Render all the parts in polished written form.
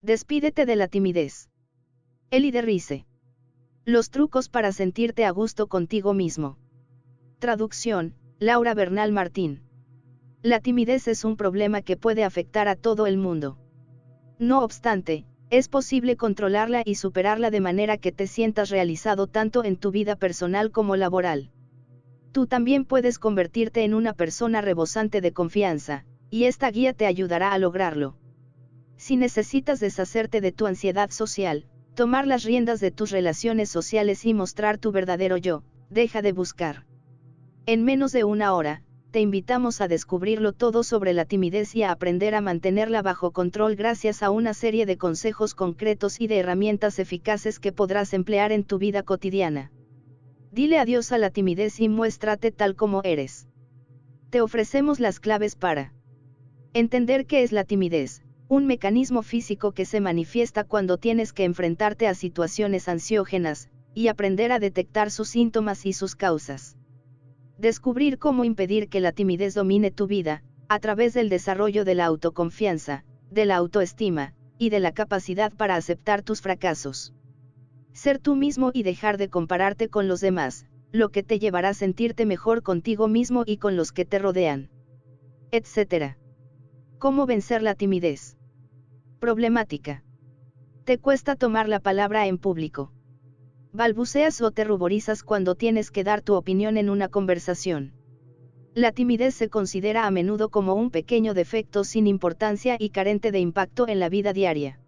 Despídete de la timidez. Elie Rice. Los trucos para sentirte a gusto contigo mismo. Traducción, Laura Bernal Martín. La timidez es un problema que puede afectar a todo el mundo. No obstante, es posible controlarla y superarla de manera que te sientas realizado tanto en tu vida personal como laboral. Tú también puedes convertirte en una persona rebosante de confianza, y esta guía te ayudará a lograrlo. Si necesitas deshacerte de tu ansiedad social, tomar las riendas de tus relaciones sociales y mostrar tu verdadero yo, deja de buscar. En menos de una hora, te invitamos a descubrirlo todo sobre la timidez y a aprender a mantenerla bajo control gracias a una serie de consejos concretos y de herramientas eficaces que podrás emplear en tu vida cotidiana. Dile adiós a la timidez y muéstrate tal como eres. Te ofrecemos las claves para entender qué es la timidez, un mecanismo físico que se manifiesta cuando tienes que enfrentarte a situaciones ansiógenas, y aprender a detectar sus síntomas y sus causas. Descubrir cómo impedir que la timidez domine tu vida, a través del desarrollo de la autoconfianza, de la autoestima, y de la capacidad para aceptar tus fracasos. Ser tú mismo y dejar de compararte con los demás, lo que te llevará a sentirte mejor contigo mismo y con los que te rodean. Etc. ¿Cómo vencer la timidez? Problemática. Te cuesta tomar la palabra en público. Balbuceas o te ruborizas cuando tienes que dar tu opinión en una conversación. La timidez se considera a menudo como un pequeño defecto sin importancia y carente de impacto en la vida diaria.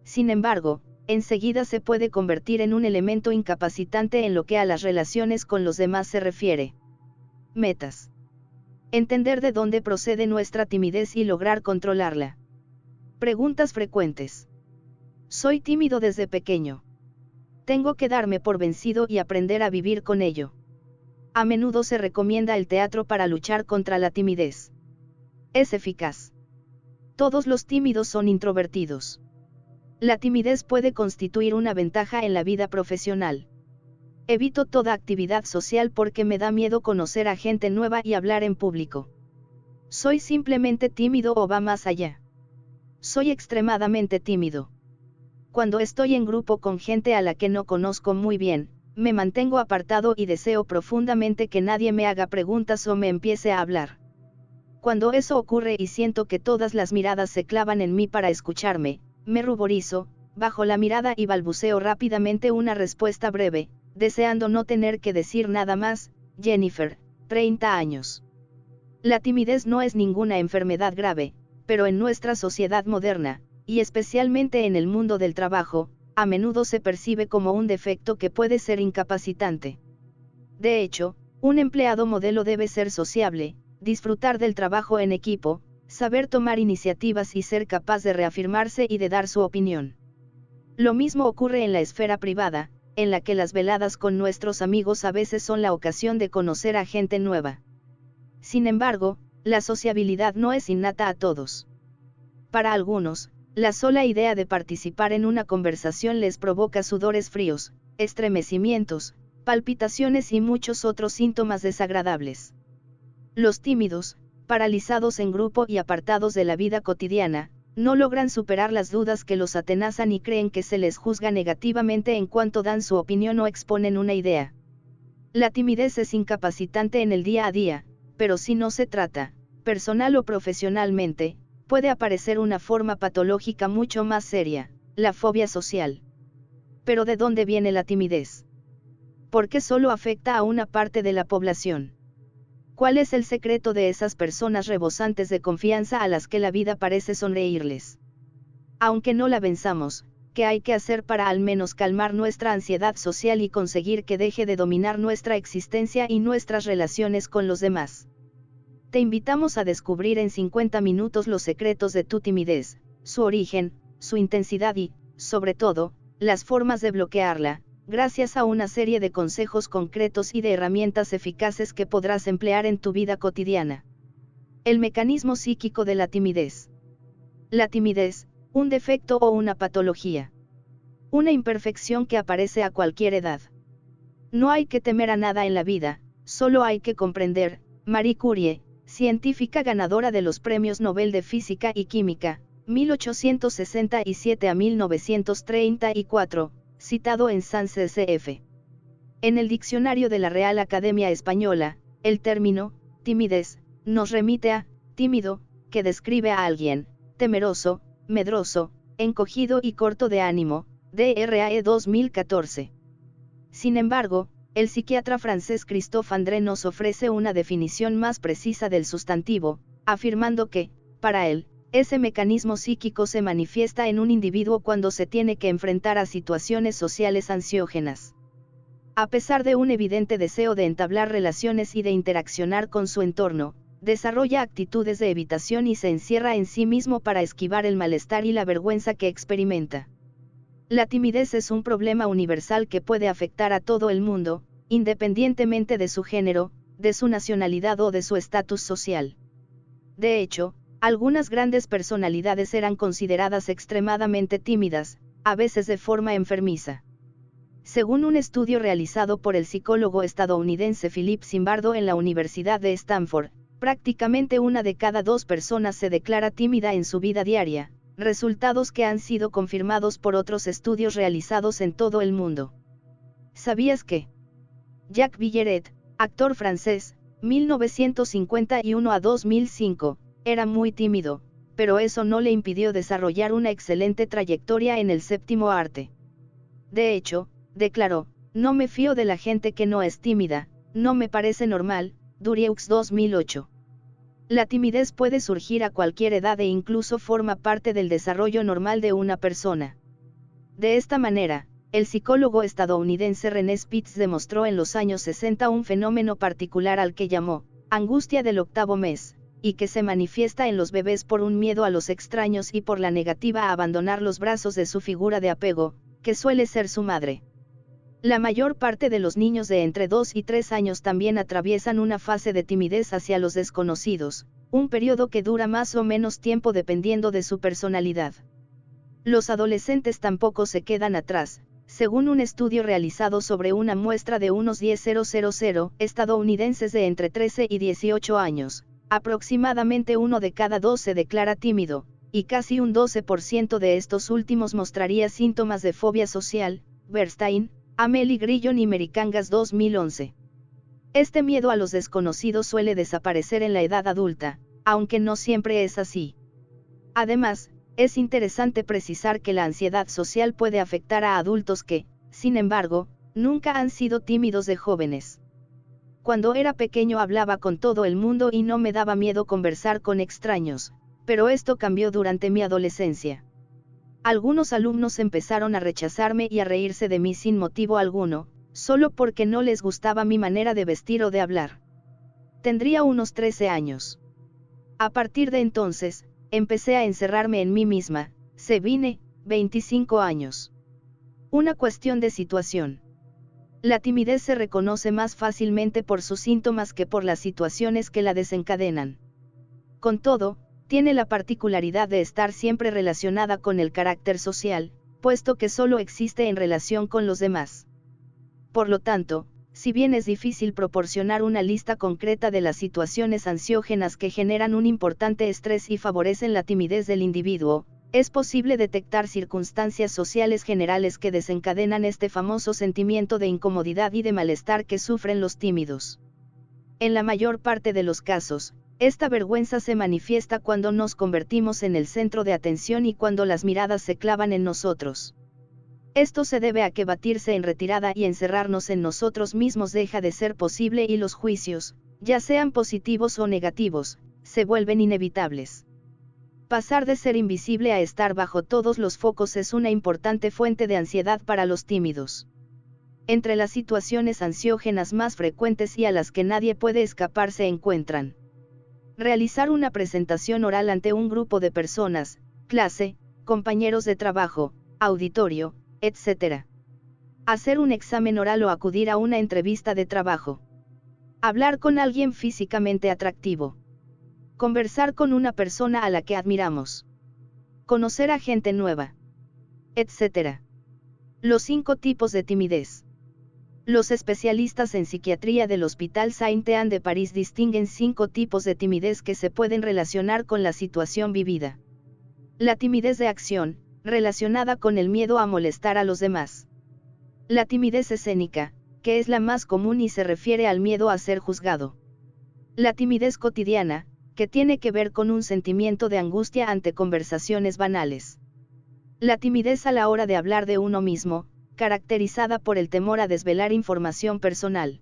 Sin embargo, enseguida se puede convertir en un elemento incapacitante en lo que a las relaciones con los demás se refiere. Metas. Entender de dónde procede nuestra timidez y lograr controlarla. Preguntas frecuentes. Soy tímido desde pequeño. Tengo que darme por vencido y aprender a vivir con ello. A menudo se recomienda el teatro para luchar contra la timidez. Es eficaz. Todos los tímidos son introvertidos. La timidez puede constituir una ventaja en la vida profesional. Evito toda actividad social porque me da miedo conocer a gente nueva y hablar en público. Soy simplemente tímido o va más allá. Soy extremadamente tímido. Cuando estoy en grupo con gente a la que no conozco muy bien, me mantengo apartado y deseo profundamente que nadie me haga preguntas o me empiece a hablar. Cuando eso ocurre y siento que todas las miradas se clavan en mí para escucharme, me ruborizo, bajo la mirada y balbuceo rápidamente una respuesta breve, deseando no tener que decir nada más. Jennifer, 30 años. La timidez no es ninguna enfermedad grave, pero en nuestra sociedad moderna, y especialmente en el mundo del trabajo, a menudo se percibe como un defecto que puede ser incapacitante. De hecho, un empleado modelo debe ser sociable, disfrutar del trabajo en equipo, saber tomar iniciativas y ser capaz de reafirmarse y de dar su opinión. Lo mismo ocurre en la esfera privada, en la que las veladas con nuestros amigos a veces son la ocasión de conocer a gente nueva. Sin embargo, la sociabilidad no es innata a todos. Para algunos, la sola idea de participar en una conversación les provoca sudores fríos, estremecimientos, palpitaciones y muchos otros síntomas desagradables. Los tímidos, paralizados en grupo y apartados de la vida cotidiana, no logran superar las dudas que los atenazan y creen que se les juzga negativamente en cuanto dan su opinión o exponen una idea. La timidez es incapacitante en el día a día, pero si no se trata, personal o profesionalmente, puede aparecer una forma patológica mucho más seria, la fobia social. ¿Pero de dónde viene la timidez? ¿Por qué solo afecta a una parte de la población? ¿Cuál es el secreto de esas personas rebosantes de confianza a las que la vida parece sonreírles? Aunque no la venzamos, ¿qué hay que hacer para al menos calmar nuestra ansiedad social y conseguir que deje de dominar nuestra existencia y nuestras relaciones con los demás? Te invitamos a descubrir en 50 minutos los secretos de tu timidez, su origen, su intensidad y, sobre todo, las formas de bloquearla, gracias a una serie de consejos concretos y de herramientas eficaces que podrás emplear en tu vida cotidiana. El mecanismo psíquico de la timidez. La timidez, un defecto o una patología. Una imperfección que aparece a cualquier edad. No hay que temer a nada en la vida, solo hay que comprender. Marie Curie, científica ganadora de los premios Nobel de Física y Química, 1867 a 1934, citado en Sans CF. En el diccionario de la Real Academia Española, el término, timidez, nos remite a, tímido, que describe a alguien, temeroso, medroso, encogido y corto de ánimo, DRAE 2014. Sin embargo, el psiquiatra francés Christophe André nos ofrece una definición más precisa del sustantivo, afirmando que, para él, ese mecanismo psíquico se manifiesta en un individuo cuando se tiene que enfrentar a situaciones sociales ansiógenas. A pesar de un evidente deseo de entablar relaciones y de interaccionar con su entorno, desarrolla actitudes de evitación y se encierra en sí mismo para esquivar el malestar y la vergüenza que experimenta. La timidez es un problema universal que puede afectar a todo el mundo, independientemente de su género, de su nacionalidad o de su estatus social. De hecho, algunas grandes personalidades eran consideradas extremadamente tímidas, a veces de forma enfermiza. Según un estudio realizado por el psicólogo estadounidense Philip Zimbardo en la Universidad de Stanford, prácticamente 1 de cada 2 personas se declara tímida en su vida diaria, resultados que han sido confirmados por otros estudios realizados en todo el mundo. ¿Sabías que Jacques Villeret, actor francés, 1951 a 2005, era muy tímido, pero eso no le impidió desarrollar una excelente trayectoria en el séptimo arte? De hecho, declaró, no me fío de la gente que no es tímida, no me parece normal, Durieux 2008. La timidez puede surgir a cualquier edad e incluso forma parte del desarrollo normal de una persona. De esta manera, el psicólogo estadounidense René Spitz demostró en los años 60 un fenómeno particular al que llamó, angustia del octavo mes, y que se manifiesta en los bebés por un miedo a los extraños y por la negativa a abandonar los brazos de su figura de apego, que suele ser su madre. La mayor parte de los niños de entre 2 y 3 años también atraviesan una fase de timidez hacia los desconocidos, un periodo que dura más o menos tiempo dependiendo de su personalidad. Los adolescentes tampoco se quedan atrás, según un estudio realizado sobre una muestra de unos 10.000 estadounidenses de entre 13 y 18 años, aproximadamente 1 de cada 2 se declara tímido, y casi un 12% de estos últimos mostraría síntomas de fobia social, Bernstein, Amelie Grillon y Mericangas 2011. Este miedo a los desconocidos suele desaparecer en la edad adulta, aunque no siempre es así. Además, es interesante precisar que la ansiedad social puede afectar a adultos que, sin embargo, nunca han sido tímidos de jóvenes. Cuando era pequeño hablaba con todo el mundo y no me daba miedo conversar con extraños, pero esto cambió durante mi adolescencia. Algunos alumnos empezaron a rechazarme y a reírse de mí sin motivo alguno, solo porque no les gustaba mi manera de vestir o de hablar. Tendría unos 13 años. A partir de entonces, empecé a encerrarme en mí misma, Sabine, 25 años. Una cuestión de situación. La timidez se reconoce más fácilmente por sus síntomas que por las situaciones que la desencadenan. Con todo, tiene la particularidad de estar siempre relacionada con el carácter social, puesto que solo existe en relación con los demás. Por lo tanto, si bien es difícil proporcionar una lista concreta de las situaciones ansiógenas que generan un importante estrés y favorecen la timidez del individuo, es posible detectar circunstancias sociales generales que desencadenan este famoso sentimiento de incomodidad y de malestar que sufren los tímidos. En la mayor parte de los casos, esta vergüenza se manifiesta cuando nos convertimos en el centro de atención y cuando las miradas se clavan en nosotros. Esto se debe a que batirse en retirada y encerrarnos en nosotros mismos deja de ser posible y los juicios, ya sean positivos o negativos, se vuelven inevitables. Pasar de ser invisible a estar bajo todos los focos es una importante fuente de ansiedad para los tímidos. Entre las situaciones ansiógenas más frecuentes y a las que nadie puede escapar se encuentran: realizar una presentación oral ante un grupo de personas, clase, compañeros de trabajo, auditorio, etc. Hacer un examen oral o acudir a una entrevista de trabajo. Hablar con alguien físicamente atractivo. Conversar con una persona a la que admiramos. Conocer a gente nueva. Etc. Los 5 tipos de timidez. Los especialistas en psiquiatría del Hospital Saint-Anne de París distinguen 5 tipos de timidez que se pueden relacionar con la situación vivida. La timidez de acción, relacionada con el miedo a molestar a los demás. La timidez escénica, que es la más común y se refiere al miedo a ser juzgado. La timidez cotidiana, que tiene que ver con un sentimiento de angustia ante conversaciones banales. La timidez a la hora de hablar de uno mismo, caracterizada por el temor a desvelar información personal.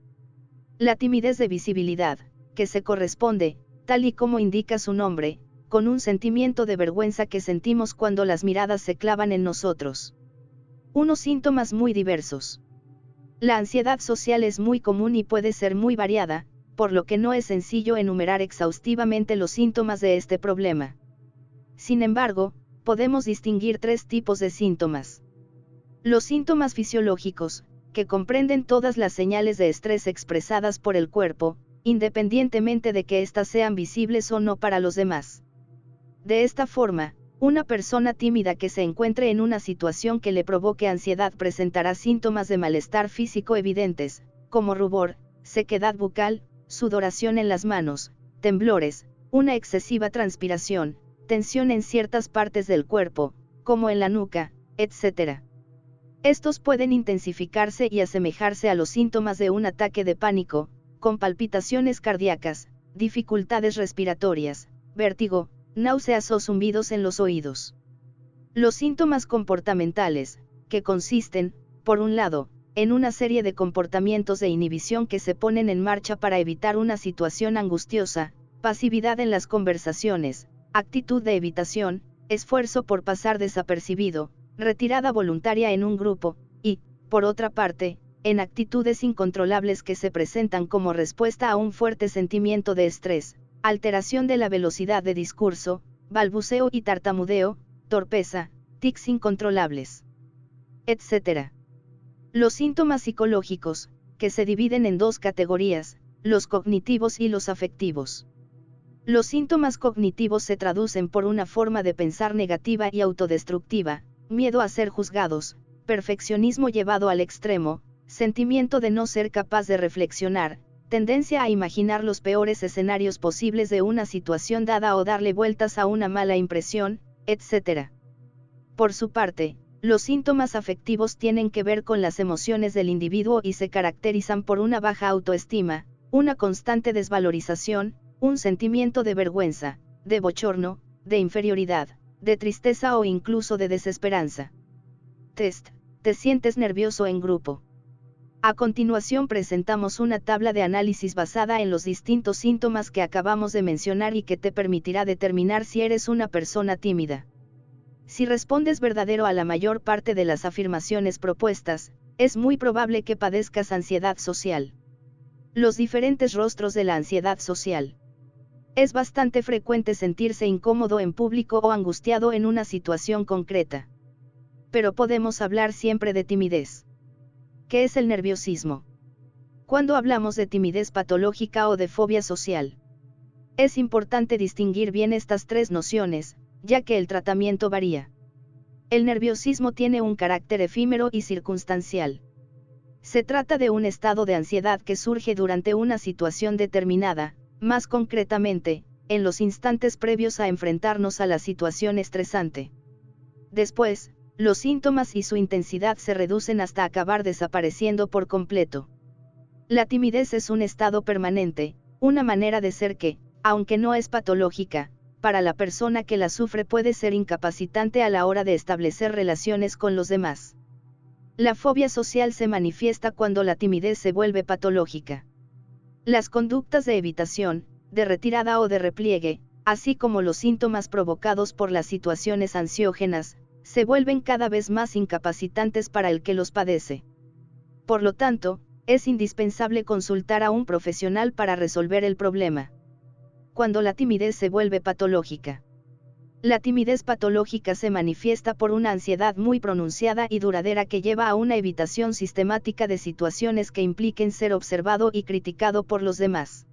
La timidez de visibilidad, que se corresponde, tal y como indica su nombre, con un sentimiento de vergüenza que sentimos cuando las miradas se clavan en nosotros. Unos síntomas muy diversos. La ansiedad social es muy común y puede ser muy variada, por lo que no es sencillo enumerar exhaustivamente los síntomas de este problema. Sin embargo, podemos distinguir tres tipos de síntomas. Los síntomas fisiológicos, que comprenden todas las señales de estrés expresadas por el cuerpo, independientemente de que éstas sean visibles o no para los demás. De esta forma, una persona tímida que se encuentre en una situación que le provoque ansiedad presentará síntomas de malestar físico evidentes, como rubor, sequedad bucal, sudoración en las manos, temblores, una excesiva transpiración, tensión en ciertas partes del cuerpo, como en la nuca, etc. Estos pueden intensificarse y asemejarse a los síntomas de un ataque de pánico, con palpitaciones cardíacas, dificultades respiratorias, vértigo, náuseas o zumbidos en los oídos. Los síntomas comportamentales, que consisten, por un lado, en una serie de comportamientos de inhibición que se ponen en marcha para evitar una situación angustiosa, pasividad en las conversaciones, actitud de evitación, esfuerzo por pasar desapercibido, retirada voluntaria en un grupo, y, por otra parte, en actitudes incontrolables que se presentan como respuesta a un fuerte sentimiento de estrés, alteración de la velocidad de discurso, balbuceo y tartamudeo, torpeza, tics incontrolables, etc. Los síntomas psicológicos, que se dividen en dos categorías, los cognitivos y los afectivos. Los síntomas cognitivos se traducen por una forma de pensar negativa y autodestructiva, miedo a ser juzgados, perfeccionismo llevado al extremo, sentimiento de no ser capaz de reflexionar, tendencia a imaginar los peores escenarios posibles de una situación dada o darle vueltas a una mala impresión, etc. Por su parte, los síntomas afectivos tienen que ver con las emociones del individuo y se caracterizan por una baja autoestima, una constante desvalorización, un sentimiento de vergüenza, de bochorno, de inferioridad, de tristeza o incluso de desesperanza. Test: ¿te sientes nervioso en grupo? A continuación presentamos una tabla de análisis basada en los distintos síntomas que acabamos de mencionar y que te permitirá determinar si eres una persona tímida. Si respondes verdadero a la mayor parte de las afirmaciones propuestas, es muy probable que padezcas ansiedad social. Los diferentes rostros de la ansiedad social. Es bastante frecuente sentirse incómodo en público o angustiado en una situación concreta. Pero podemos hablar siempre de timidez. ¿Qué es el nerviosismo? Cuando hablamos de timidez patológica o de fobia social, es importante distinguir bien estas tres nociones, ya que el tratamiento varía. El nerviosismo tiene un carácter efímero y circunstancial. Se trata de un estado de ansiedad que surge durante una situación determinada, más concretamente, en los instantes previos a enfrentarnos a la situación estresante. Después, los síntomas y su intensidad se reducen hasta acabar desapareciendo por completo. La timidez es un estado permanente, una manera de ser que, aunque no es patológica, para la persona que la sufre puede ser incapacitante a la hora de establecer relaciones con los demás. La fobia social se manifiesta cuando la timidez se vuelve patológica. Las conductas de evitación, de retirada o de repliegue, así como los síntomas provocados por las situaciones ansiógenas, se vuelven cada vez más incapacitantes para el que los padece. Por lo tanto, es indispensable consultar a un profesional para resolver el problema. Cuando la timidez se vuelve patológica. La timidez patológica se manifiesta por una ansiedad muy pronunciada y duradera que lleva a una evitación sistemática de situaciones que impliquen ser observado y criticado por los demás.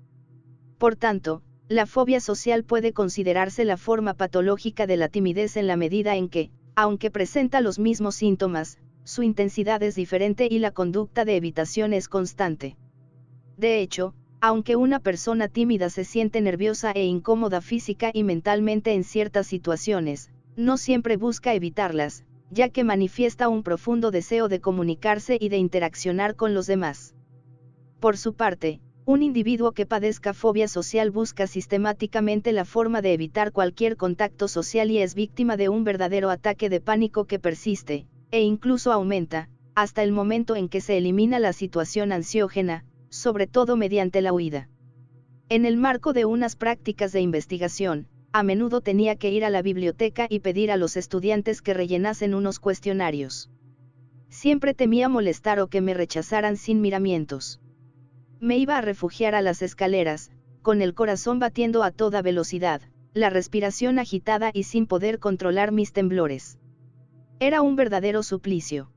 Por tanto, la fobia social puede considerarse la forma patológica de la timidez en la medida en que, aunque presenta los mismos síntomas, su intensidad es diferente y la conducta de evitación es constante. De hecho, aunque una persona tímida se siente nerviosa e incómoda física y mentalmente en ciertas situaciones, no siempre busca evitarlas, ya que manifiesta un profundo deseo de comunicarse y de interaccionar con los demás. Por su parte, un individuo que padezca fobia social busca sistemáticamente la forma de evitar cualquier contacto social y es víctima de un verdadero ataque de pánico que persiste, e incluso aumenta, hasta el momento en que se elimina la situación ansiógena, sobre todo mediante la huida. En el marco de unas prácticas de investigación, a menudo tenía que ir a la biblioteca y pedir a los estudiantes que rellenasen unos cuestionarios. Siempre temía molestar o que me rechazaran sin miramientos. Me iba a refugiar a las escaleras, con el corazón batiendo a toda velocidad, la respiración agitada y sin poder controlar mis temblores. Era un verdadero suplicio.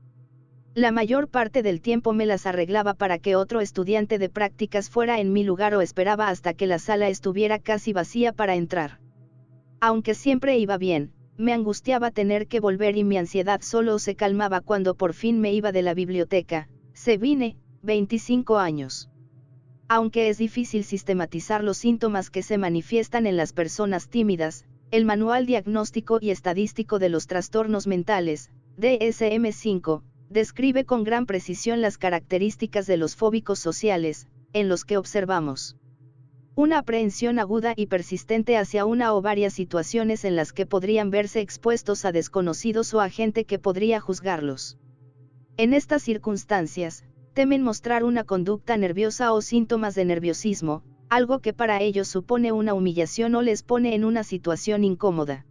La mayor parte del tiempo me las arreglaba para que otro estudiante de prácticas fuera en mi lugar o esperaba hasta que la sala estuviera casi vacía para entrar. Aunque siempre iba bien, me angustiaba tener que volver y mi ansiedad solo se calmaba cuando por fin me iba de la biblioteca. Sabine, 25 años. Aunque es difícil sistematizar los síntomas que se manifiestan en las personas tímidas, el Manual Diagnóstico y Estadístico de los Trastornos Mentales, DSM-5, describe con gran precisión las características de los fóbicos sociales, en los que observamos una aprehensión aguda y persistente hacia una o varias situaciones en las que podrían verse expuestos a desconocidos o a gente que podría juzgarlos. En estas circunstancias, temen mostrar una conducta nerviosa o síntomas de nerviosismo, algo que para ellos supone una humillación o les pone en una situación incómoda.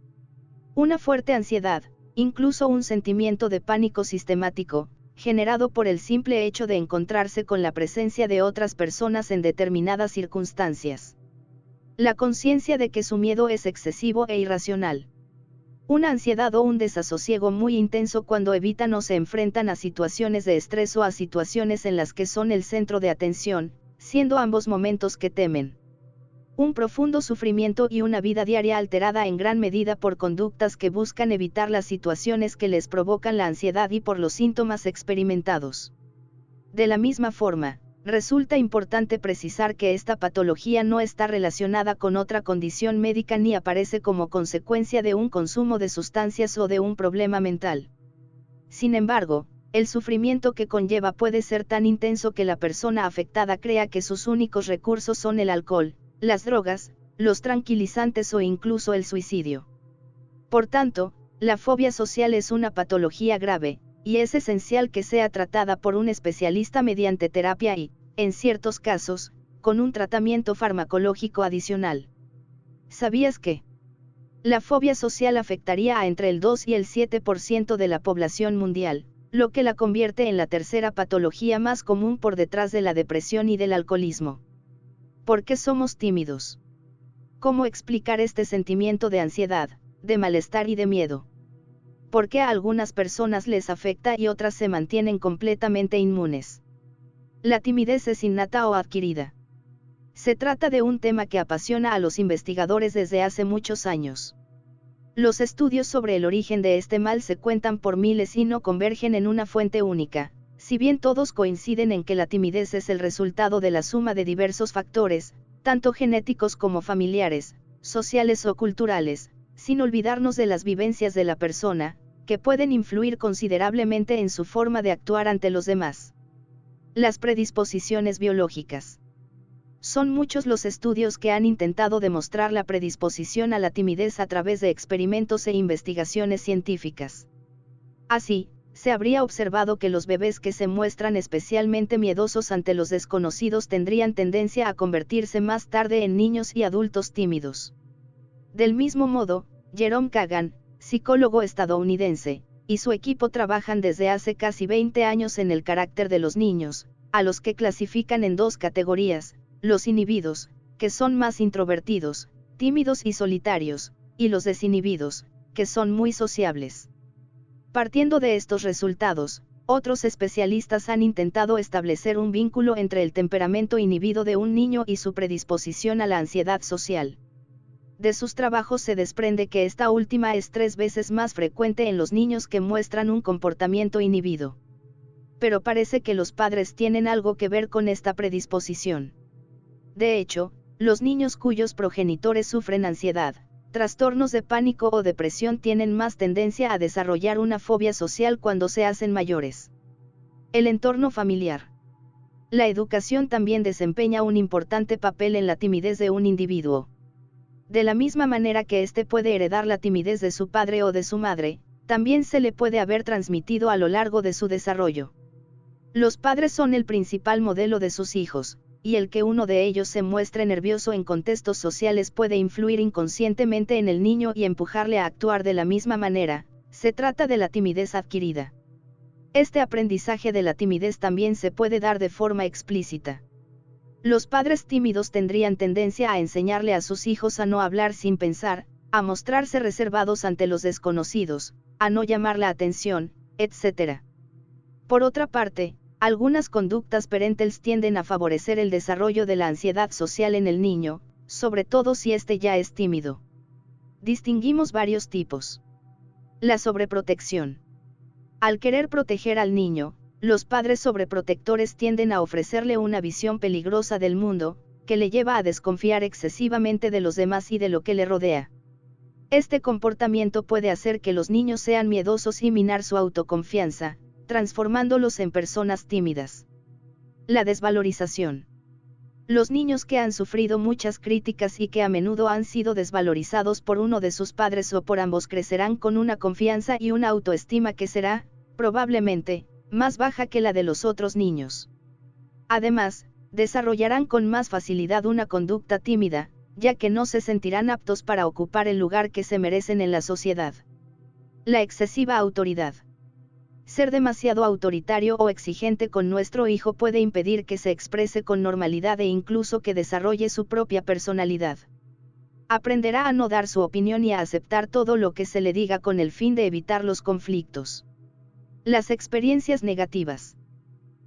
Una fuerte ansiedad, incluso un sentimiento de pánico sistemático, generado por el simple hecho de encontrarse con la presencia de otras personas en determinadas circunstancias. La conciencia de que su miedo es excesivo e irracional. Una ansiedad o un desasosiego muy intenso cuando evitan o se enfrentan a situaciones de estrés o a situaciones en las que son el centro de atención, siendo ambos momentos que temen. Un profundo sufrimiento y una vida diaria alterada en gran medida por conductas que buscan evitar las situaciones que les provocan la ansiedad y por los síntomas experimentados. De la misma forma, resulta importante precisar que esta patología no está relacionada con otra condición médica ni aparece como consecuencia de un consumo de sustancias o de un problema mental. Sin embargo, el sufrimiento que conlleva puede ser tan intenso que la persona afectada crea que sus únicos recursos son el alcohol, las drogas, los tranquilizantes o incluso el suicidio. Por tanto, la fobia social es una patología grave, y es esencial que sea tratada por un especialista mediante terapia y, en ciertos casos, con un tratamiento farmacológico adicional. ¿Sabías que la fobia social afectaría a entre el 2 y el 7% de la población mundial, lo que la convierte en la tercera patología más común por detrás de la depresión y del alcoholismo? ¿Por qué somos tímidos? ¿Cómo explicar este sentimiento de ansiedad, de malestar y de miedo? ¿Por qué a algunas personas les afecta y otras se mantienen completamente inmunes? ¿La timidez es innata o adquirida? Se trata de un tema que apasiona a los investigadores desde hace muchos años. Los estudios sobre el origen de este mal se cuentan por miles y no convergen en una fuente única. Si bien todos coinciden en que la timidez es el resultado de la suma de diversos factores, tanto genéticos como familiares, sociales o culturales, sin olvidarnos de las vivencias de la persona, que pueden influir considerablemente en su forma de actuar ante los demás. Las predisposiciones biológicas. Son muchos los estudios que han intentado demostrar la predisposición a la timidez a través de experimentos e investigaciones científicas. Así, se habría observado que los bebés que se muestran especialmente miedosos ante los desconocidos tendrían tendencia a convertirse más tarde en niños y adultos tímidos. Del mismo modo, Jerome Kagan, psicólogo estadounidense, y su equipo trabajan desde hace casi 20 años en el carácter de los niños, a los que clasifican en dos categorías: los inhibidos, que son más introvertidos, tímidos y solitarios, y los desinhibidos, que son muy sociables. Partiendo de estos resultados, otros especialistas han intentado establecer un vínculo entre el temperamento inhibido de un niño y su predisposición a la ansiedad social. De sus trabajos se desprende que esta última es 3 veces más frecuente en los niños que muestran un comportamiento inhibido. Pero parece que los padres tienen algo que ver con esta predisposición. De hecho, los niños cuyos progenitores sufren ansiedad, trastornos de pánico o depresión tienen más tendencia a desarrollar una fobia social cuando se hacen mayores. El entorno familiar. La educación también desempeña un importante papel en la timidez de un individuo. De la misma manera que éste puede heredar la timidez de su padre o de su madre, también se le puede haber transmitido a lo largo de su desarrollo. Los padres son el principal modelo de sus hijos, y el que uno de ellos se muestre nervioso en contextos sociales puede influir inconscientemente en el niño y empujarle a actuar de la misma manera. Se trata de la timidez adquirida. Este aprendizaje de la timidez también se puede dar de forma explícita. Los padres tímidos tendrían tendencia a enseñarle a sus hijos a no hablar sin pensar, a mostrarse reservados ante los desconocidos, a no llamar la atención, etc. Por otra parte, algunas conductas parentales tienden a favorecer el desarrollo de la ansiedad social en el niño, sobre todo si éste ya es tímido. Distinguimos varios tipos. La sobreprotección. Al querer proteger al niño, los padres sobreprotectores tienden a ofrecerle una visión peligrosa del mundo, que le lleva a desconfiar excesivamente de los demás y de lo que le rodea. Este comportamiento puede hacer que los niños sean miedosos y minar su autoconfianza, transformándolos en personas tímidas. La desvalorización. Los niños que han sufrido muchas críticas y que a menudo han sido desvalorizados por uno de sus padres o por ambos crecerán con una confianza y una autoestima que será, probablemente, más baja que la de los otros niños. Además, desarrollarán con más facilidad una conducta tímida, ya que no se sentirán aptos para ocupar el lugar que se merecen en la sociedad. La excesiva autoridad. Ser demasiado autoritario o exigente con nuestro hijo puede impedir que se exprese con normalidad e incluso que desarrolle su propia personalidad. Aprenderá a no dar su opinión y a aceptar todo lo que se le diga con el fin de evitar los conflictos. Las experiencias negativas.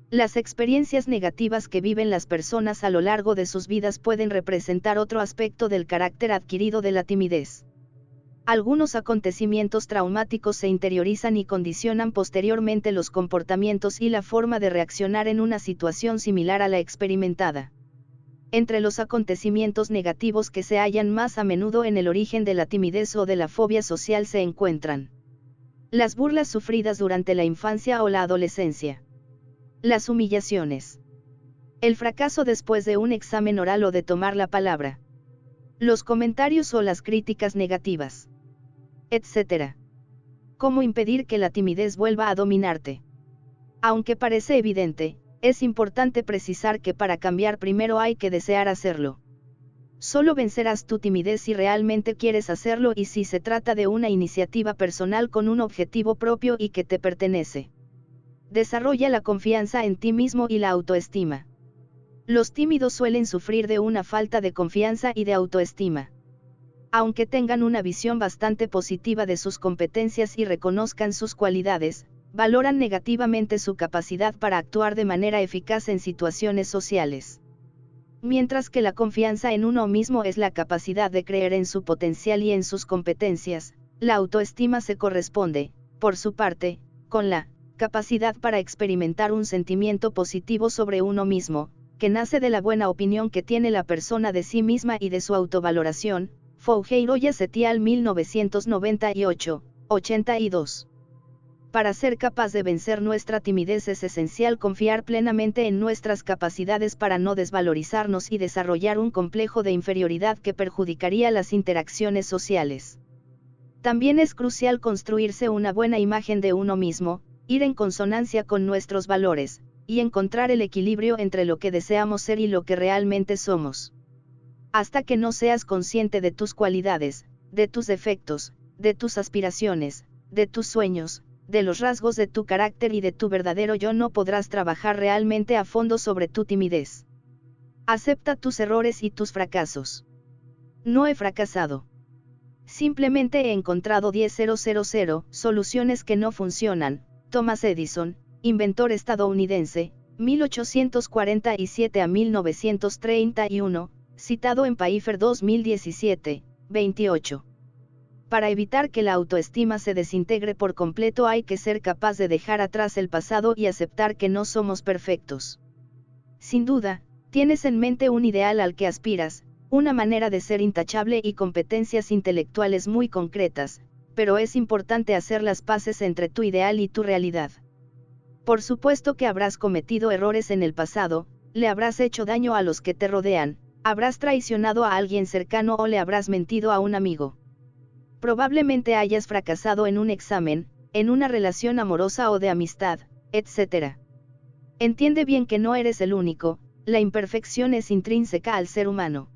Las experiencias negativas que viven las personas a lo largo de sus vidas pueden representar otro aspecto del carácter adquirido de la timidez. Algunos acontecimientos traumáticos se interiorizan y condicionan posteriormente los comportamientos y la forma de reaccionar en una situación similar a la experimentada. Entre los acontecimientos negativos que se hallan más a menudo en el origen de la timidez o de la fobia social se encuentran las burlas sufridas durante la infancia o la adolescencia, las humillaciones, el fracaso después de un examen oral o de tomar la palabra, los comentarios o las críticas negativas, etc. ¿Cómo impedir que la timidez vuelva a dominarte? Aunque parece evidente, es importante precisar que para cambiar primero hay que desear hacerlo. Solo vencerás tu timidez si realmente quieres hacerlo y si se trata de una iniciativa personal con un objetivo propio y que te pertenece. Desarrolla la confianza en ti mismo y la autoestima. Los tímidos suelen sufrir de una falta de confianza y de autoestima. Aunque tengan una visión bastante positiva de sus competencias y reconozcan sus cualidades, valoran negativamente su capacidad para actuar de manera eficaz en situaciones sociales. Mientras que la confianza en uno mismo es la capacidad de creer en su potencial y en sus competencias, la autoestima se corresponde, por su parte, con la capacidad para experimentar un sentimiento positivo sobre uno mismo, que nace de la buena opinión que tiene la persona de sí misma y de su autovaloración. Fougeiro Setial 1998, 82. Para ser capaz de vencer nuestra timidez es esencial confiar plenamente en nuestras capacidades para no desvalorizarnos y desarrollar un complejo de inferioridad que perjudicaría las interacciones sociales. También es crucial construirse una buena imagen de uno mismo, ir en consonancia con nuestros valores, y encontrar el equilibrio entre lo que deseamos ser y lo que realmente somos. Hasta que no seas consciente de tus cualidades, de tus defectos, de tus aspiraciones, de tus sueños, de los rasgos de tu carácter y de tu verdadero yo, no podrás trabajar realmente a fondo sobre tu timidez. Acepta tus errores y tus fracasos. No he fracasado. Simplemente he encontrado 10.000 soluciones que no funcionan. Thomas Edison, inventor estadounidense, 1847 a 1931, citado en Pfeiffer 2017, 28. Para evitar que la autoestima se desintegre por completo hay que ser capaz de dejar atrás el pasado y aceptar que no somos perfectos. Sin duda, tienes en mente un ideal al que aspiras, Una manera de ser intachable y competencias intelectuales muy concretas, pero es importante hacer las paces entre tu ideal y tu realidad. Por supuesto que habrás cometido errores en el pasado, le habrás hecho daño a los que te rodean, habrás traicionado a alguien cercano o le habrás mentido a un amigo. Probablemente hayas fracasado en un examen, en una relación amorosa o de amistad, etc. Entiende bien que no eres el único, la imperfección es intrínseca al ser humano.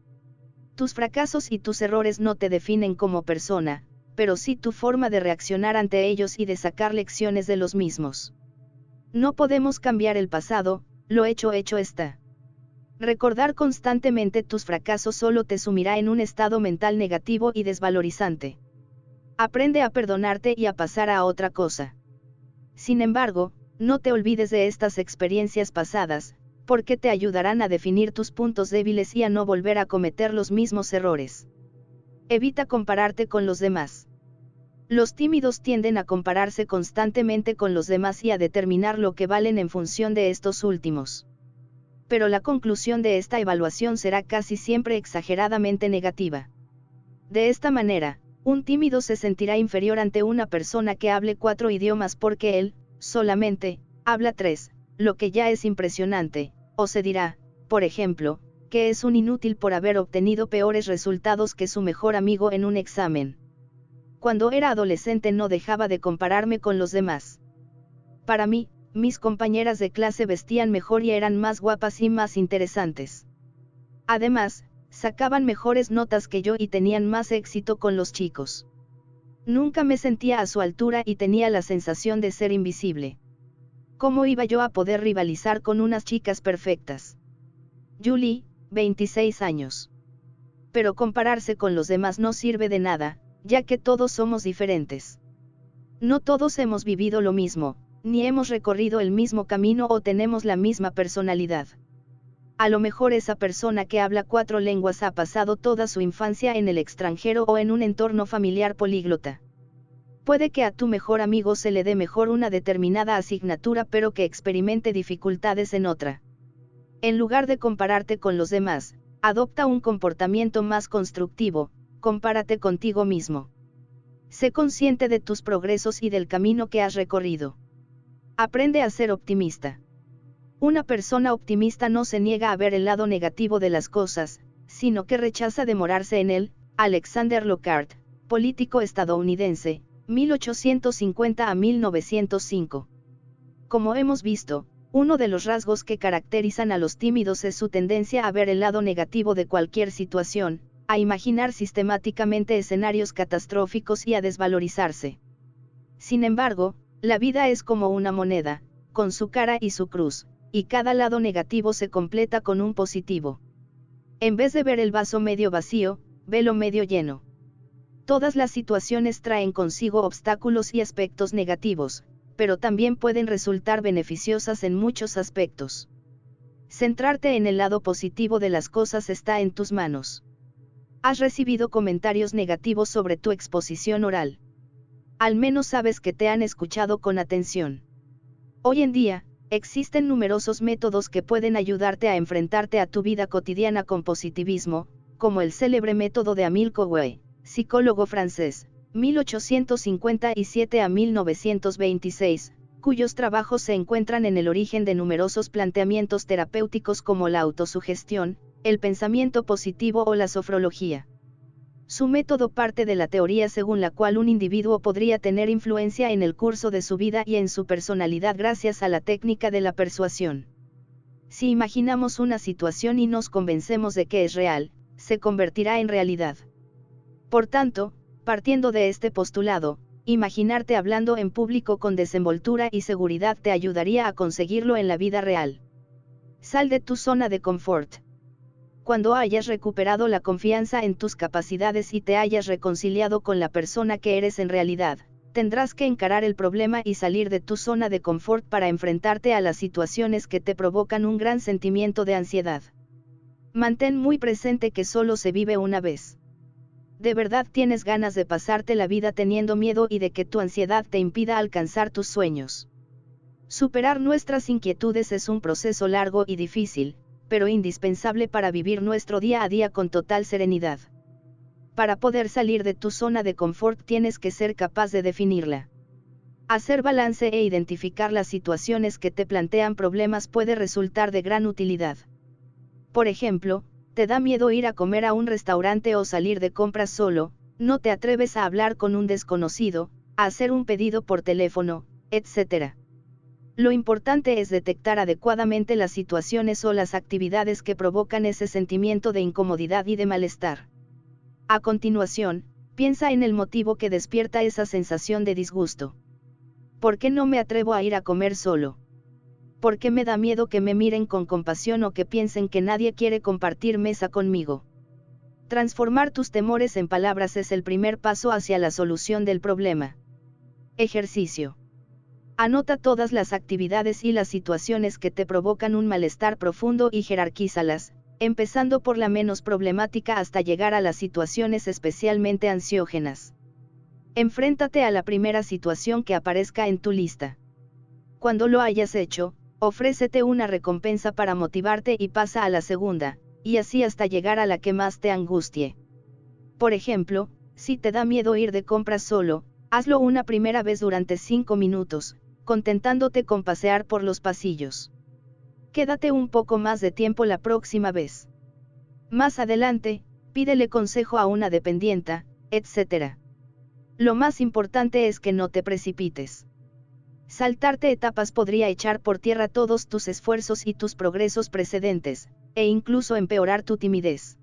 Tus fracasos y tus errores no te definen como persona, pero sí tu forma de reaccionar ante ellos y de sacar lecciones de los mismos. No podemos cambiar el pasado, lo hecho está. Recordar constantemente tus fracasos solo te sumirá en un estado mental negativo y desvalorizante. Aprende a perdonarte y a pasar a otra cosa. Sin embargo, no te olvides de estas experiencias pasadas, porque te ayudarán a definir tus puntos débiles y a no volver a cometer los mismos errores. Evita compararte con los demás. Los tímidos tienden a compararse constantemente con los demás y a determinar lo que valen en función de estos últimos. Pero la conclusión de esta evaluación será casi siempre exageradamente negativa. De esta manera, un tímido se sentirá inferior ante una persona que hable 4 idiomas porque él, solamente, habla 3, lo que ya es impresionante, o se dirá, por ejemplo, que es un inútil por haber obtenido peores resultados que su mejor amigo en un examen. Cuando era adolescente no dejaba de compararme con los demás. Para mí, mis compañeras de clase vestían mejor y eran más guapas y más interesantes. Además, sacaban mejores notas que yo y tenían más éxito con los chicos. Nunca me sentía a su altura y tenía la sensación de ser invisible. ¿Cómo iba yo a poder rivalizar con unas chicas perfectas? Julie, 26 años. Pero compararse con los demás no sirve de nada, ya que todos somos diferentes. No todos hemos vivido lo mismo, ni hemos recorrido el mismo camino o tenemos la misma personalidad. A lo mejor esa persona que habla 4 lenguas ha pasado toda su infancia en el extranjero o en un entorno familiar políglota. Puede que a tu mejor amigo se le dé mejor una determinada asignatura pero que experimente dificultades en otra. En lugar de compararte con los demás, adopta un comportamiento más constructivo, compárate contigo mismo. Sé consciente de tus progresos y del camino que has recorrido. Aprende a ser optimista. Una persona optimista no se niega a ver el lado negativo de las cosas, sino que rechaza demorarse en él. Alexander Lockhart, político estadounidense, 1850 a 1905. Como hemos visto, uno de los rasgos que caracterizan a los tímidos es su tendencia a ver el lado negativo de cualquier situación, a imaginar sistemáticamente escenarios catastróficos y a desvalorizarse. Sin embargo, la vida es como una moneda, con su cara y su cruz, y cada lado negativo se completa con un positivo. En vez de ver el vaso medio vacío, velo medio lleno. Todas las situaciones traen consigo obstáculos y aspectos negativos, pero también pueden resultar beneficiosas en muchos aspectos. Centrarte en el lado positivo de las cosas está en tus manos. Has recibido comentarios negativos sobre tu exposición oral. Al menos sabes que te han escuchado con atención. Hoy en día, existen numerosos métodos que pueden ayudarte a enfrentarte a tu vida cotidiana con positivismo, como el célebre método de Émile Coué, psicólogo francés, 1857 a 1926, cuyos trabajos se encuentran en el origen de numerosos planteamientos terapéuticos como la autosugestión, el pensamiento positivo o la sofrología. Su método parte de la teoría según la cual un individuo podría tener influencia en el curso de su vida y en su personalidad gracias a la técnica de la persuasión. Si imaginamos una situación y nos convencemos de que es real, se convertirá en realidad. Por tanto, partiendo de este postulado, imaginarte hablando en público con desenvoltura y seguridad te ayudaría a conseguirlo en la vida real. Sal de tu zona de confort. Cuando hayas recuperado la confianza en tus capacidades y te hayas reconciliado con la persona que eres en realidad, tendrás que encarar el problema y salir de tu zona de confort para enfrentarte a las situaciones que te provocan un gran sentimiento de ansiedad. Mantén muy presente que solo se vive una vez. ¿De verdad tienes ganas de pasarte la vida teniendo miedo y de que tu ansiedad te impida alcanzar tus sueños? Superar nuestras inquietudes es un proceso largo y difícil, pero indispensable para vivir nuestro día a día con total serenidad. Para poder salir de tu zona de confort tienes que ser capaz de definirla. Hacer balance e identificar las situaciones que te plantean problemas puede resultar de gran utilidad. Por ejemplo, te da miedo ir a comer a un restaurante o salir de compras solo, no te atreves a hablar con un desconocido, a hacer un pedido por teléfono, etc. Lo importante es detectar adecuadamente las situaciones o las actividades que provocan ese sentimiento de incomodidad y de malestar. A continuación, piensa en el motivo que despierta esa sensación de disgusto. ¿Por qué no me atrevo a ir a comer solo? ¿Por qué me da miedo que me miren con compasión o que piensen que nadie quiere compartir mesa conmigo? Transformar tus temores en palabras es el primer paso hacia la solución del problema. Ejercicio. Anota todas las actividades y las situaciones que te provocan un malestar profundo y jerarquízalas, empezando por la menos problemática hasta llegar a las situaciones especialmente ansiógenas. Enfréntate a la primera situación que aparezca en tu lista. Cuando lo hayas hecho, ofrécete una recompensa para motivarte y pasa a la segunda, y así hasta llegar a la que más te angustie. Por ejemplo, si te da miedo ir de compras solo, hazlo una primera vez durante 5 minutos, contentándote con pasear por los pasillos. Quédate un poco más de tiempo la próxima vez. Más adelante, pídele consejo a una dependienta, etc. Lo más importante es que no te precipites. Saltarte etapas podría echar por tierra todos tus esfuerzos y tus progresos precedentes, e incluso empeorar tu timidez.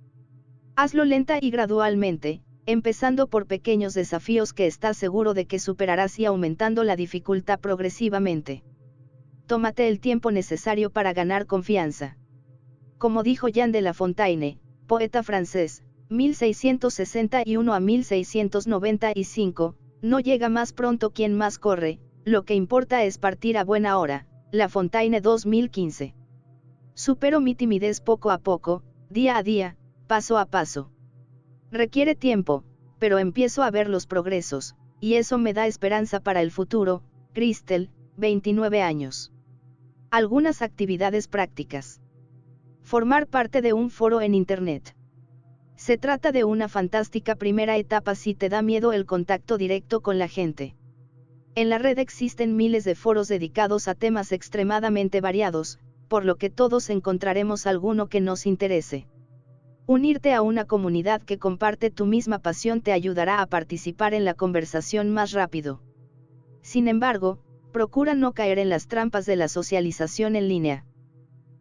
Hazlo lenta y gradualmente, empezando por pequeños desafíos que estás seguro de que superarás y aumentando la dificultad progresivamente. Tómate el tiempo necesario para ganar confianza. Como dijo Jean de La Fontaine, poeta francés, 1661 a 1695, no llega más pronto quien más corre, lo que importa es partir a buena hora. La Fontaine 2015. Supero mi timidez poco a poco, día a día, paso a paso. Requiere tiempo, pero empiezo a ver los progresos, y eso me da esperanza para el futuro. Crystal, 29 años. Algunas actividades prácticas. Formar parte de un foro en Internet. Se trata de una fantástica primera etapa si te da miedo el contacto directo con la gente. En la red existen miles de foros dedicados a temas extremadamente variados, por lo que todos encontraremos alguno que nos interese. Unirte a una comunidad que comparte tu misma pasión te ayudará a participar en la conversación más rápido. Sin embargo, procura no caer en las trampas de la socialización en línea.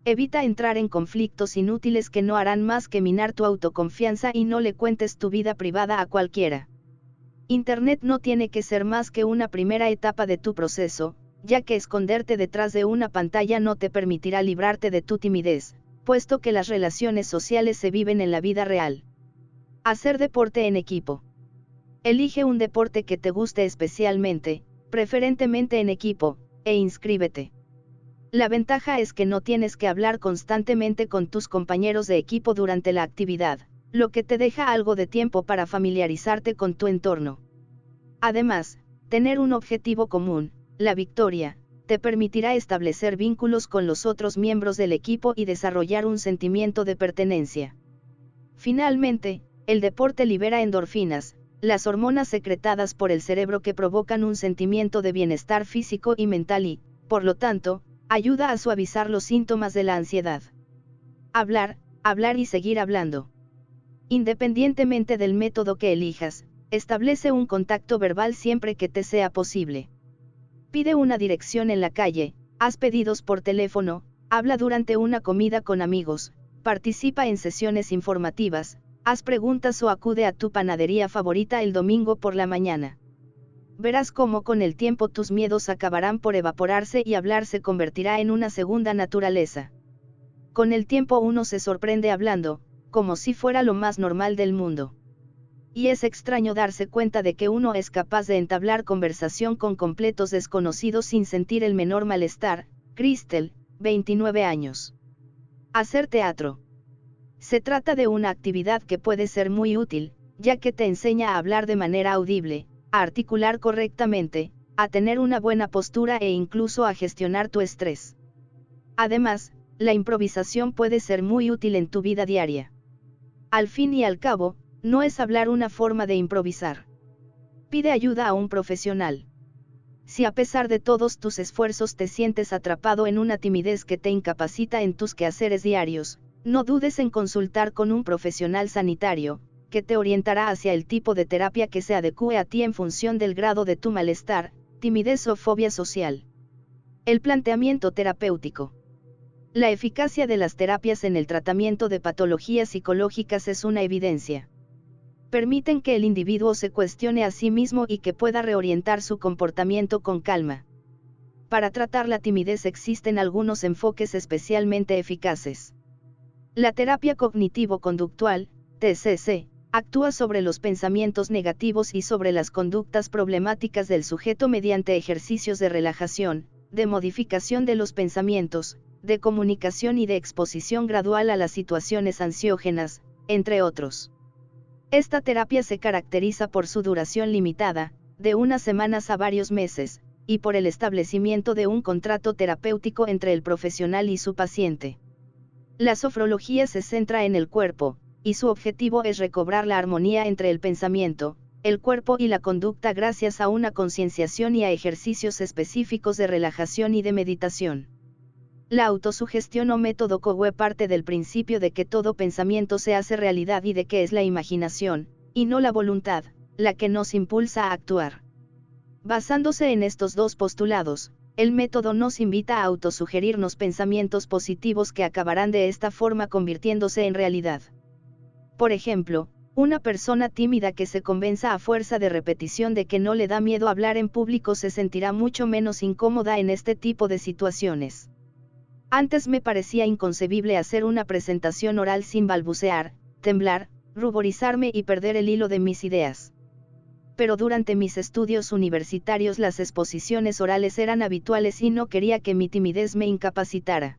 Evita entrar en conflictos inútiles que no harán más que minar tu autoconfianza y no le cuentes tu vida privada a cualquiera. Internet no tiene que ser más que una primera etapa de tu proceso, ya que esconderte detrás de una pantalla no te permitirá librarte de tu timidez, puesto que las relaciones sociales se viven en la vida real. Hacer deporte en equipo. Elige un deporte que te guste especialmente, preferentemente en equipo, e inscríbete. La ventaja es que no tienes que hablar constantemente con tus compañeros de equipo durante la actividad, lo que te deja algo de tiempo para familiarizarte con tu entorno. Además, tener un objetivo común, la victoria, te permitirá establecer vínculos con los otros miembros del equipo y desarrollar un sentimiento de pertenencia. Finalmente, el deporte libera endorfinas, las hormonas secretadas por el cerebro que provocan un sentimiento de bienestar físico y mental y, por lo tanto, ayuda a suavizar los síntomas de la ansiedad. Hablar, hablar y seguir hablando. Independientemente del método que elijas, establece un contacto verbal siempre que te sea posible. Pide una dirección en la calle, haz pedidos por teléfono, habla durante una comida con amigos, participa en sesiones informativas, haz preguntas o acude a tu panadería favorita el domingo por la mañana. Verás cómo con el tiempo tus miedos acabarán por evaporarse y hablar se convertirá en una segunda naturaleza. Con el tiempo uno se sorprende hablando, como si fuera lo más normal del mundo. Y es extraño darse cuenta de que uno es capaz de entablar conversación con completos desconocidos sin sentir el menor malestar. Crystal, 29 años. Hacer teatro. Se trata de una actividad que puede ser muy útil, ya que te enseña a hablar de manera audible, a articular correctamente, a tener una buena postura e incluso a gestionar tu estrés. Además, la improvisación puede ser muy útil en tu vida diaria. Al fin y al cabo, no es hablar una forma de improvisar. Pide ayuda a un profesional. Si a pesar de todos tus esfuerzos te sientes atrapado en una timidez que te incapacita en tus quehaceres diarios, no dudes en consultar con un profesional sanitario, que te orientará hacia el tipo de terapia que se adecúe a ti en función del grado de tu malestar, timidez o fobia social. El planteamiento terapéutico. La eficacia de las terapias en el tratamiento de patologías psicológicas es una evidencia. Permiten que el individuo se cuestione a sí mismo y que pueda reorientar su comportamiento con calma. Para tratar la timidez existen algunos enfoques especialmente eficaces. La terapia cognitivo-conductual, TCC, actúa sobre los pensamientos negativos y sobre las conductas problemáticas del sujeto mediante ejercicios de relajación, de modificación de los pensamientos, de comunicación y de exposición gradual a las situaciones ansiógenas, entre otros. Esta terapia se caracteriza por su duración limitada, de unas semanas a varios meses, y por el establecimiento de un contrato terapéutico entre el profesional y su paciente. La sofrología se centra en el cuerpo, y su objetivo es recobrar la armonía entre el pensamiento, el cuerpo y la conducta gracias a una concienciación y a ejercicios específicos de relajación y de meditación. La autosugestión o método Cogue parte del principio de que todo pensamiento se hace realidad y de que es la imaginación, y no la voluntad, la que nos impulsa a actuar. Basándose en estos dos postulados, el método nos invita a autosugerirnos pensamientos positivos que acabarán de esta forma convirtiéndose en realidad. Por ejemplo, una persona tímida que se convenza a fuerza de repetición de que no le da miedo hablar en público se sentirá mucho menos incómoda en este tipo de situaciones. Antes me parecía inconcebible hacer una presentación oral sin balbucear, temblar, ruborizarme y perder el hilo de mis ideas. Pero durante mis estudios universitarios las exposiciones orales eran habituales y no quería que mi timidez me incapacitara.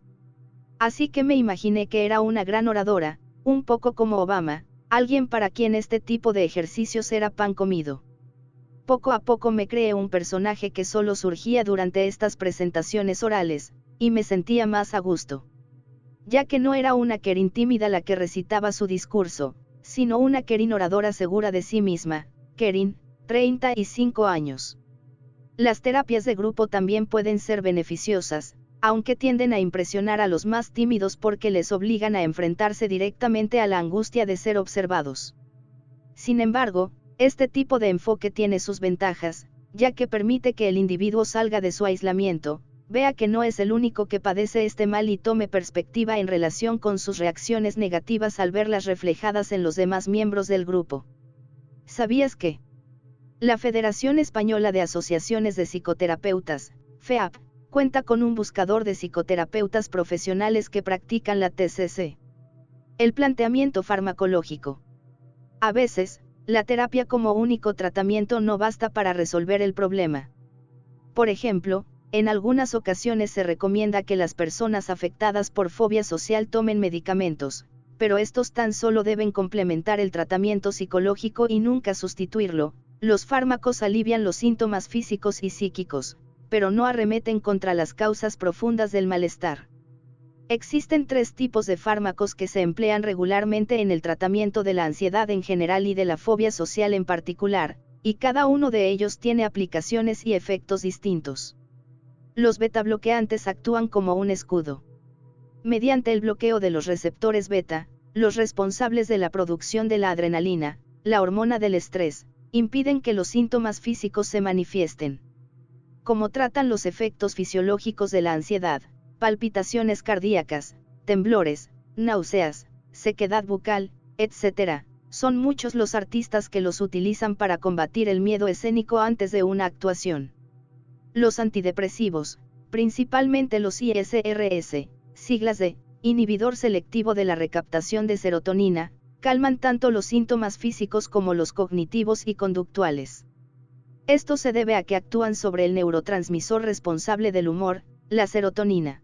Así que me imaginé que era una gran oradora, un poco como Obama, alguien para quien este tipo de ejercicios era pan comido. Poco a poco me creé un personaje que solo surgía durante estas presentaciones orales, y me sentía más a gusto. Ya que no era una Kerin tímida la que recitaba su discurso, sino una Kerin oradora segura de sí misma, Kerin, 35 años. Las terapias de grupo también pueden ser beneficiosas, aunque tienden a impresionar a los más tímidos porque les obligan a enfrentarse directamente a la angustia de ser observados. Sin embargo, este tipo de enfoque tiene sus ventajas, ya que permite que el individuo salga de su aislamiento, vea que no es el único que padece este mal y tome perspectiva en relación con sus reacciones negativas al verlas reflejadas en los demás miembros del grupo. ¿Sabías que? La Federación Española de Asociaciones de Psicoterapeutas, FEAP, cuenta con un buscador de psicoterapeutas profesionales que practican la TCC. El planteamiento farmacológico. A veces, la terapia como único tratamiento no basta para resolver el problema. Por ejemplo, en algunas ocasiones se recomienda que las personas afectadas por fobia social tomen medicamentos, pero estos tan solo deben complementar el tratamiento psicológico y nunca sustituirlo. Los fármacos alivian los síntomas físicos y psíquicos, pero no arremeten contra las causas profundas del malestar. Existen 3 tipos de fármacos que se emplean regularmente en el tratamiento de la ansiedad en general y de la fobia social en particular, y cada uno de ellos tiene aplicaciones y efectos distintos. Los betabloqueantes actúan como un escudo. Mediante el bloqueo de los receptores beta, los responsables de la producción de la adrenalina, la hormona del estrés, impiden que los síntomas físicos se manifiesten. Como tratan los efectos fisiológicos de la ansiedad, palpitaciones cardíacas, temblores, náuseas, sequedad bucal, etc., son muchos los artistas que los utilizan para combatir el miedo escénico antes de una actuación. Los antidepresivos, principalmente los ISRS, siglas de inhibidor selectivo de la recaptación de serotonina, calman tanto los síntomas físicos como los cognitivos y conductuales. Esto se debe a que actúan sobre el neurotransmisor responsable del humor, la serotonina.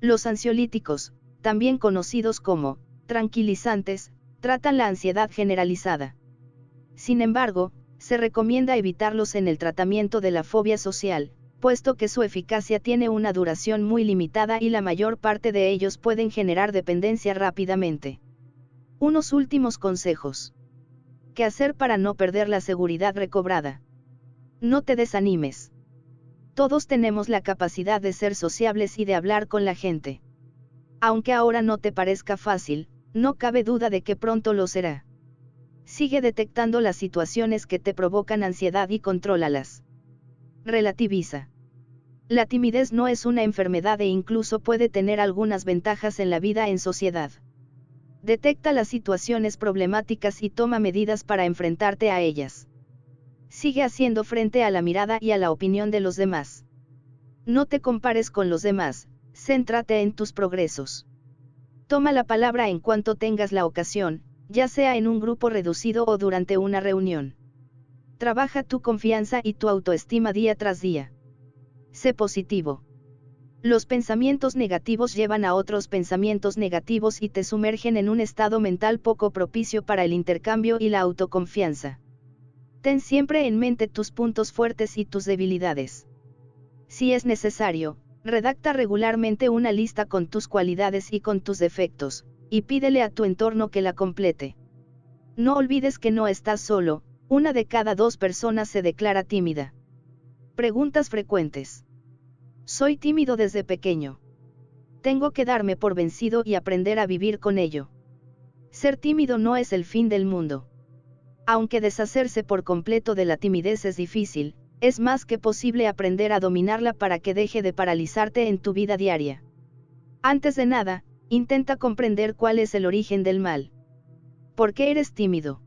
Los ansiolíticos, también conocidos como tranquilizantes, tratan la ansiedad generalizada. Sin embargo, se recomienda evitarlos en el tratamiento de la fobia social, puesto que su eficacia tiene una duración muy limitada y la mayor parte de ellos pueden generar dependencia rápidamente. Unos últimos consejos. ¿Qué hacer para no perder la seguridad recobrada? No te desanimes. Todos tenemos la capacidad de ser sociables y de hablar con la gente. Aunque ahora no te parezca fácil, no cabe duda de que pronto lo será. Sigue detectando las situaciones que te provocan ansiedad y contrólalas. Relativiza. La timidez no es una enfermedad e incluso puede tener algunas ventajas en la vida en sociedad. Detecta las situaciones problemáticas y toma medidas para enfrentarte a ellas. Sigue haciendo frente a la mirada y a la opinión de los demás. No te compares con los demás, céntrate en tus progresos. Toma la palabra en cuanto tengas la ocasión, ya sea en un grupo reducido o durante una reunión. Trabaja tu confianza y tu autoestima día tras día. Sé positivo. Los pensamientos negativos llevan a otros pensamientos negativos y te sumergen en un estado mental poco propicio para el intercambio y la autoconfianza. Ten siempre en mente tus puntos fuertes y tus debilidades. Si es necesario, redacta regularmente una lista con tus cualidades y con tus defectos, y pídele a tu entorno que la complete. No olvides que no estás solo, 1 de cada 2 personas se declara tímida. Preguntas frecuentes. Soy tímido desde pequeño. Tengo que darme por vencido y aprender a vivir con ello. Ser tímido no es el fin del mundo. Aunque deshacerse por completo de la timidez es difícil, es más que posible aprender a dominarla para que deje de paralizarte en tu vida diaria. Antes de nada, intenta comprender cuál es el origen del mal. ¿Por qué eres tímido?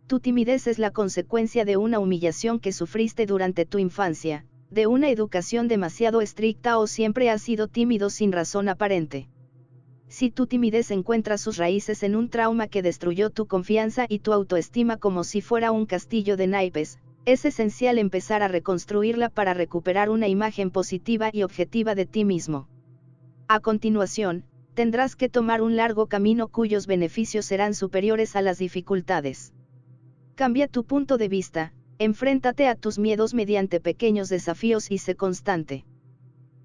Tu timidez es la consecuencia de una humillación que sufriste durante tu infancia, de una educación demasiado estricta o siempre has sido tímido sin razón aparente. Si tu timidez encuentra sus raíces en un trauma que destruyó tu confianza y tu autoestima como si fuera un castillo de naipes, es esencial empezar a reconstruirla para recuperar una imagen positiva y objetiva de ti mismo. A continuación, tendrás que tomar un largo camino cuyos beneficios serán superiores a las dificultades. Cambia tu punto de vista, enfréntate a tus miedos mediante pequeños desafíos y sé constante.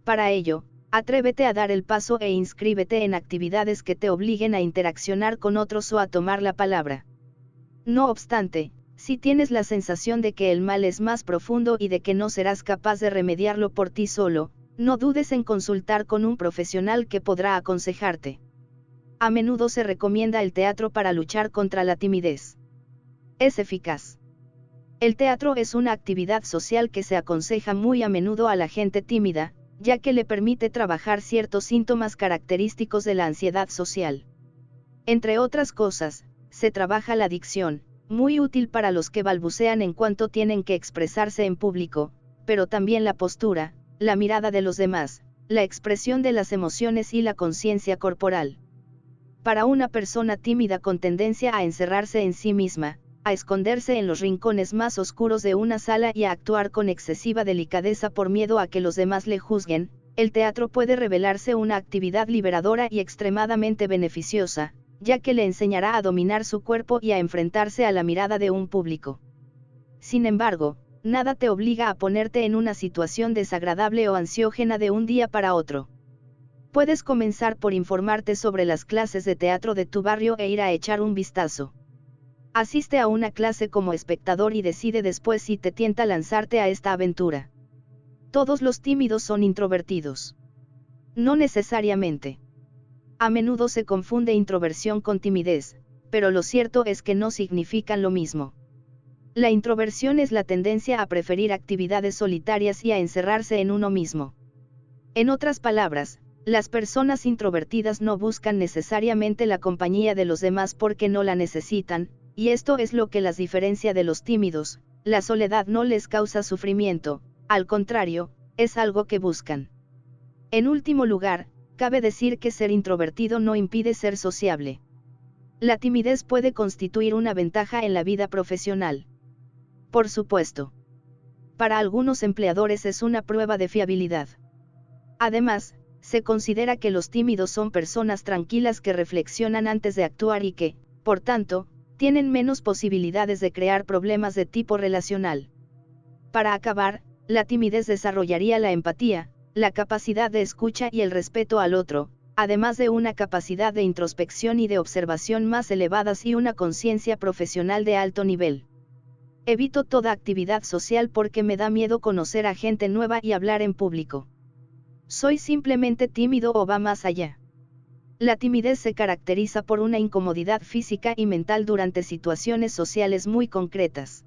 Para ello, atrévete a dar el paso e inscríbete en actividades que te obliguen a interaccionar con otros o a tomar la palabra. No obstante, si tienes la sensación de que el mal es más profundo y de que no serás capaz de remediarlo por ti solo, no dudes en consultar con un profesional que podrá aconsejarte. A menudo se recomienda el teatro para luchar contra la timidez. Es eficaz. El teatro es una actividad social que se aconseja muy a menudo a la gente tímida, ya que le permite trabajar ciertos síntomas característicos de la ansiedad social. Entre otras cosas, se trabaja la dicción, muy útil para los que balbucean en cuanto tienen que expresarse en público, pero también la postura, la mirada de los demás, la expresión de las emociones y la conciencia corporal. Para una persona tímida con tendencia a encerrarse en sí misma, a esconderse en los rincones más oscuros de una sala y a actuar con excesiva delicadeza por miedo a que los demás le juzguen, el teatro puede revelarse una actividad liberadora y extremadamente beneficiosa, ya que le enseñará a dominar su cuerpo y a enfrentarse a la mirada de un público. Sin embargo, nada te obliga a ponerte en una situación desagradable o ansiógena de un día para otro. Puedes comenzar por informarte sobre las clases de teatro de tu barrio e ir a echar un vistazo. Asiste a una clase como espectador y decide después si te tienta lanzarte a esta aventura. Todos los tímidos son introvertidos. No necesariamente. A menudo se confunde introversión con timidez, pero lo cierto es que no significan lo mismo. La introversión es la tendencia a preferir actividades solitarias y a encerrarse en uno mismo. En otras palabras, las personas introvertidas no buscan necesariamente la compañía de los demás porque no la necesitan, y esto es lo que las diferencia de los tímidos. La soledad no les causa sufrimiento, al contrario, es algo que buscan. En último lugar, cabe decir que ser introvertido no impide ser sociable. La timidez puede constituir una ventaja en la vida profesional. Por supuesto. Para algunos empleadores es una prueba de fiabilidad. Además, se considera que los tímidos son personas tranquilas que reflexionan antes de actuar y que, por tanto, tienen menos posibilidades de crear problemas de tipo relacional. Para acabar, La timidez desarrollaría la empatía, la capacidad de escucha y el respeto al otro, además de una capacidad de introspección y de observación más elevadas y una conciencia profesional de alto nivel. Evito toda actividad social porque me da miedo conocer a gente nueva y hablar en público. Soy simplemente tímido o va más allá. La timidez se caracteriza por una incomodidad física y mental durante situaciones sociales muy concretas.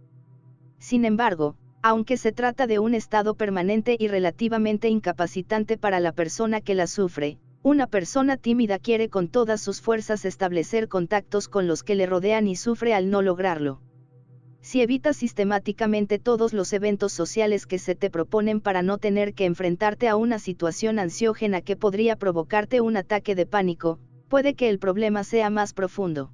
Sin embargo, aunque se trata de un estado permanente y relativamente incapacitante para la persona que la sufre, una persona tímida quiere con todas sus fuerzas establecer contactos con los que le rodean y sufre al no lograrlo. Si evitas sistemáticamente todos los eventos sociales que se te proponen para no tener que enfrentarte a una situación ansiógena que podría provocarte un ataque de pánico, puede que el problema sea más profundo.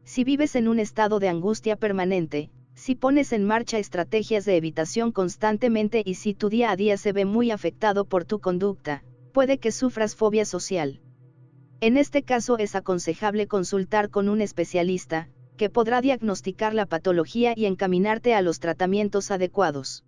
Si vives en un estado de angustia permanente, si pones en marcha estrategias de evitación constantemente y si tu día a día se ve muy afectado por tu conducta, puede que sufras fobia social. En este caso es aconsejable consultar con un especialista, que podrá diagnosticar la patología y encaminarte a los tratamientos adecuados.